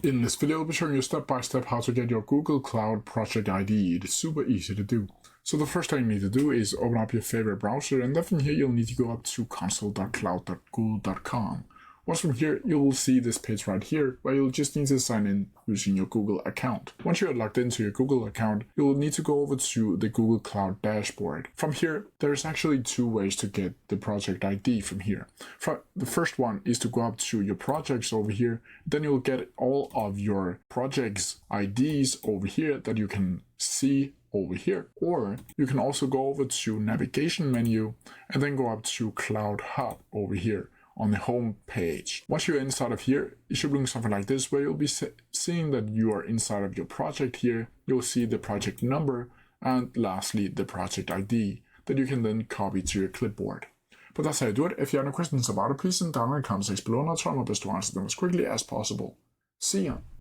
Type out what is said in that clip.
In this video, I'll be showing you step by step how to get your Google Cloud Project ID. It is super easy to do. So the first thing you need to do is open up your favorite browser, and then from here you'll need to go up to console.cloud.google.com. Once from here, you will see this page right here where you'll just need to sign in using your Google account. Once you are logged into your Google account, you'll need to go over to the Google Cloud dashboard. From here, there's actually two ways to get the project ID from here. The first one is to go up to your projects over here. Then you'll get all of your projects IDs over here that you can see over here. Or you can also go over to navigation menu and then go up to Cloud Hub over here on the home page. Once you're inside of here, it should look something like this, where you'll be seeing that you are inside of your project here. You'll see the project number and lastly the project ID that you can then copy to your clipboard. But that's how you do it. If you have any questions about it, please send down in the comment section below and I'll try my best to answer them as quickly as possible. See ya!